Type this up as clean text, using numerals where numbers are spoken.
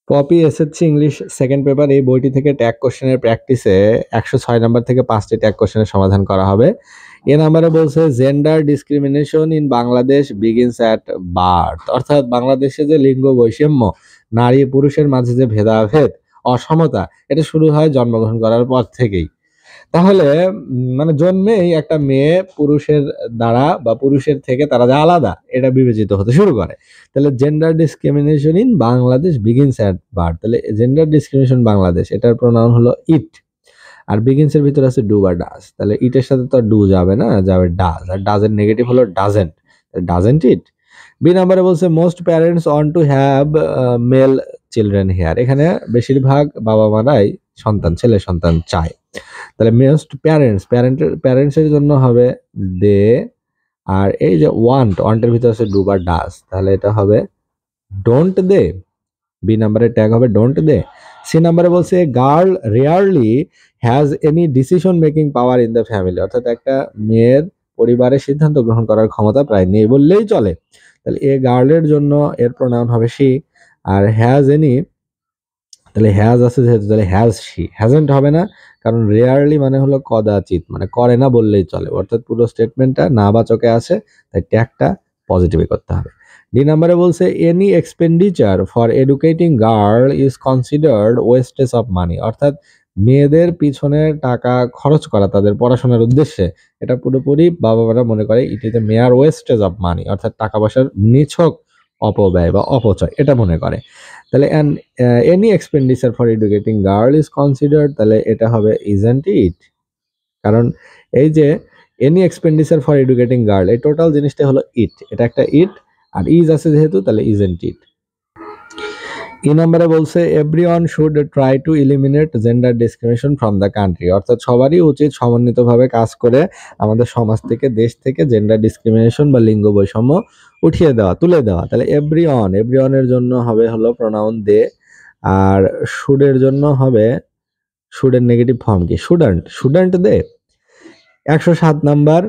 Poppy SSC English second paper এই বইটি থেকে ট্যাগ কোশ্চেনের প্র্যাকটিসে 106 নাম্বার থেকে 5টি ট্যাগ কোশ্চেনের সমাধান করা হবে। এ নাম্বারে বলছে gender discrimination in Bangladesh begins at birth, অর্থাৎ বাংলাদেশে যে লিঙ্গ বৈষম্য, নারী পুরুষের মাঝে যে ভেদাভেদ, অসমতা, এটা শুরু হয় জন্মগ্রহণ করার পর থেকেই। তাহলে মানে জন্মেই একটা মেয়ে পুরুষের দ্বারা বা পুরুষের থেকে তারা যে আলাদা এটা বিবেচিত হতে শুরু করে। তাহলে gender discrimination in Bangladesh begins at birth, তাহলে জেন্ডার ডিসক্রিমিনেশন বাংলাদেশ এটার প্রোনাউন হলো ইট, আর বিগিনস এর ভিতরে আছে ডু বা ডাজ। তাহলে ইটের সাথে তো ডু যাবে না, যাবে ডাজ, আর ডাজের নেগেটিভ হলো ডাজেন্ট, ডাজেন্ট ইট। বি নাম্বারে বলছে most parents want to have male children here, এখানে বেশিরভাগ বাবা মারাই সন্তান, ছেলে সন্তান চায়। তাহলে মোস্ট প্যারেন্টসের জন্য হবে দে, আর এই যে ওয়ান্টের ভিতরে আছে ডু বা ডাস, তাহলে এটা হবে ডোন্ট দে। বি নাম্বারের ট্যাগ হবে ডোন্ট দে। সি নাম্বারে বলছে girl rarely has any decision making power in the family, অর্থাৎ একটা মেয়ের পরিবারে সিদ্ধান্ত গ্রহণ করার ক্ষমতা প্রায় নেই বললেই চলে। তাহলে এ গার্লের জন্য এর প্রোনাউন হবে শি, আর হ্যাজ এনি, তাহলে হ্যাজ আছে যেহেতু তাহলে হ্যাজ শি, হ্যাজেন্ট হবে না, কারণ রেয়ারলি মানে হলো কদাচিৎ, মানে করে না বললেই চলে, অর্থাৎ পুরো স্টেটমেন্টটা না বাচকে আছে, তাই ট্যাগটা পজিটিভে করতে হবে। ডি নাম্বারে বলছে any expenditure for educating girl is considered wastage of money, অর্থাৎ মেয়েদের পিছনে টাকা খরচ করা তাদের পড়াশোনার উদ্দেশ্যে, এটা পুরোপুরি বাবা মারা মনে করে it is a mere wastage of money, অর্থাৎ টাকা পয়সার নিছক অপব্যয় বা অপচয়, এটা মনে করে। তাহলে any expenditure for educating girl is considered, তাহলে এটা হবে ইজেন্ট ইট, কারণ এই যে any expenditure for educating girl এই টোটাল জিনিসটা হলো ইট, এটা একটা ইট, আর ইজ আছে যেহেতু তাহলে ইজেন্ট ইট। ই নম্বরে বলছে everyone should try to eliminate gender discrimination from the country, অর্থাৎ সবারই উচিত সমন্বিতভাবে কাজ করে আমাদের সমাজ থেকে, দেশ থেকে জেন্ডার ডিসক্রিমিনেশন বা লিঙ্গ বৈষম্য উঠিয়ে দেওয়া, তুলে দেওয়া। তাহলে এভরিওয়ানের জন্য হবে হলো প্রোনাউন দে, আর শুডের জন্য হবে, শুডের নেগেটিভ ফর্ম কি শুডন্ট দে। 107 নাম্বার